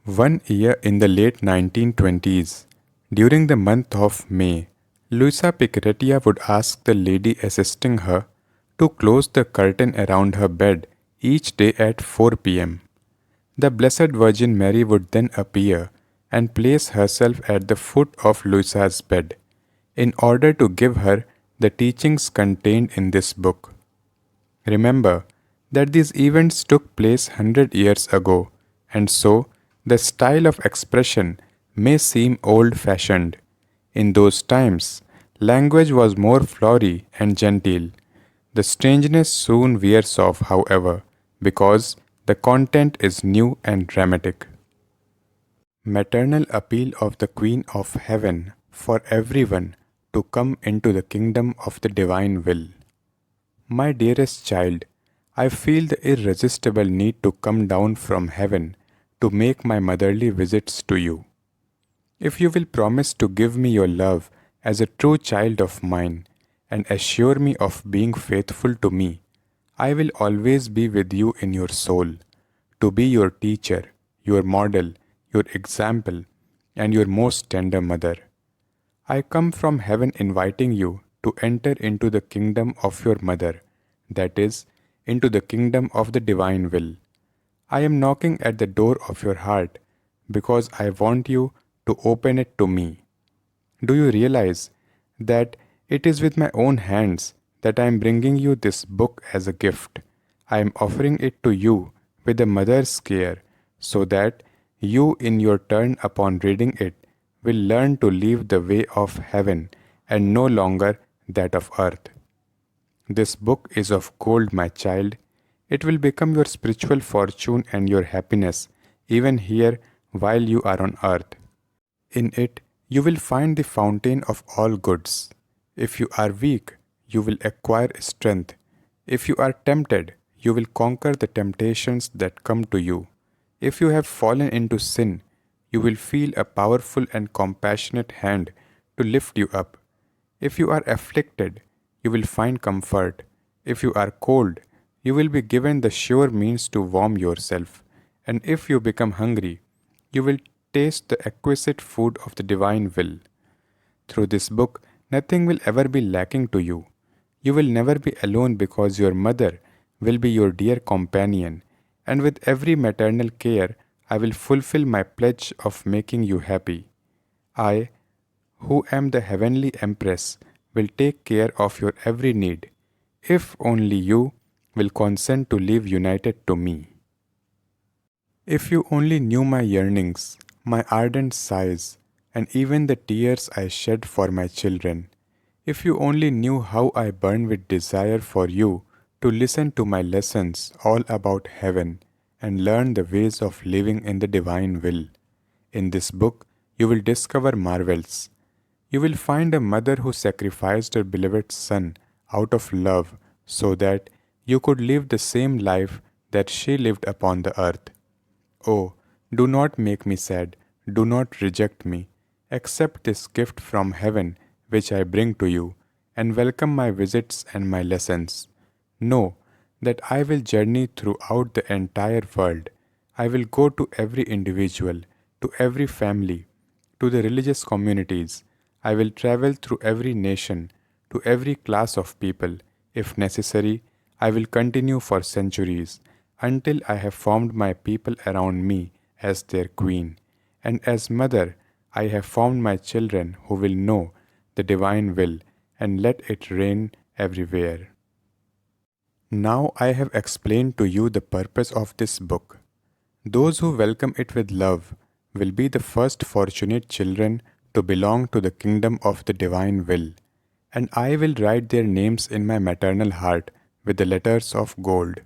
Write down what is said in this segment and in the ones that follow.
One year in the late 1920s, during the month of May, Luisa Piccarreta would ask the lady assisting her to close the curtain around her bed each day at 4 p.m. The Blessed Virgin Mary would then appear and place herself at the foot of Luisa's bed in order to give her the teachings contained in this book. Remember that these events took place 100 years ago, and so the style of expression may seem old fashioned. In those times, language was more flowery and genteel. The strangeness soon wears off, however, because the content is new and dramatic. Maternal appeal of the Queen of Heaven for everyone to come into the kingdom of the divine will. My dearest child, I feel the irresistible need to come down from heaven to make my motherly visits to you. If you will promise to give me your love as a true child of mine and assure me of being faithful to me, I will always be with you in your soul, to be your teacher, your model, your example, and your most tender mother. I come from heaven inviting you to enter into the kingdom of your mother, that is, into the kingdom of the divine will. I am knocking at the door of your heart because I want you to open it to me. Do you realize that it is with my own hands that I am bringing you this book as a gift? I am offering it to you with a mother's care so that you, in your turn upon reading it, will learn to leave the way of heaven and no longer that of earth. This book is of gold, my child. It will become your spiritual fortune and your happiness, even here while you are on earth. In it, you will find the fountain of all goods. If you are weak, you will acquire strength. If you are tempted, you will conquer the temptations that come to you. If you have fallen into sin, you will feel a powerful and compassionate hand to lift you up. If you are afflicted, you will find comfort. If you are cold, you will be given the sure means to warm yourself. And if you become hungry, you will taste the exquisite food of the divine will. Through this book, nothing will ever be lacking to you. You will never be alone because your mother will be your dear companion, and with every maternal care, I will fulfill my pledge of making you happy. I, who am the heavenly Empress, will take care of your every need, if only you will consent to live united to me. If you only knew my yearnings, my ardent sighs, and even the tears I shed for my children, if you only knew how I burn with desire for you to listen to my lessons all about heaven and learn the ways of living in the divine will. In this book, you will discover marvels. You will find a mother who sacrificed her beloved son out of love so that you could live the same life that she lived upon the earth. Oh, do not make me sad, do not reject me. Accept this gift from heaven which I bring to you, and welcome my visits and my lessons. Know that I will journey throughout the entire world. I will go to every individual, to every family, to the religious communities. I will travel through every nation, to every class of people. If necessary, I will continue for centuries until I have formed my people around me as their queen. And as mother, I have formed my children who will know the divine will and let it reign everywhere. Now I have explained to you the purpose of this book. Those who welcome it with love will be the first fortunate children to belong to the kingdom of the divine will, and I will write their names in my maternal heart with the letters of gold.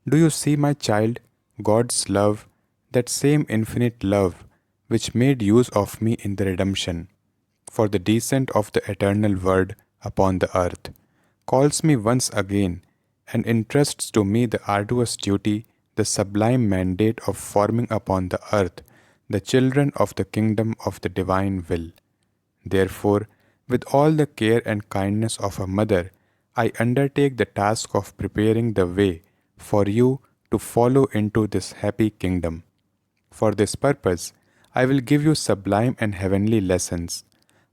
Do you see, my child, God's love, that same infinite love which made use of me in the redemption, for the descent of the eternal Word upon the earth, calls me once again and entrusts to me the arduous duty, the sublime mandate of forming upon the earth the children of the kingdom of the divine will. Therefore, with all the care and kindness of a mother, I undertake the task of preparing the way for you to follow into this happy kingdom. For this purpose, I will give you sublime and heavenly lessons.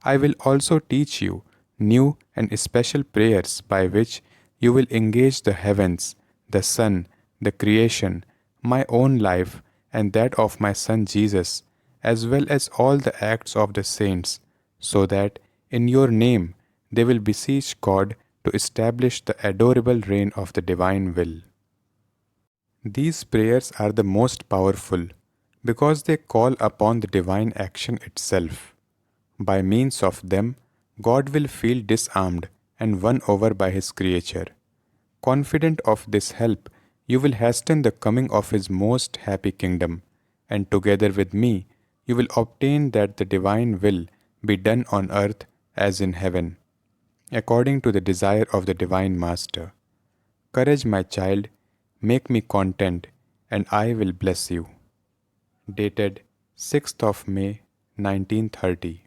I will also teach you new and special prayers by which you will engage the heavens, the sun, the creation, my own life, and that of my Son Jesus, as well as all the acts of the saints, so that in your name they will beseech God to establish the adorable reign of the divine will. These prayers are the most powerful because they call upon the divine action itself. By means of them, God will feel disarmed and won over by His creature. Confident of this help, you will hasten the coming of His most happy kingdom, and together with me, you will obtain that the divine will be done on earth as in heaven, according to the desire of the divine Master. Courage, my child, make me content, and I will bless you. Dated 6th of May 1930.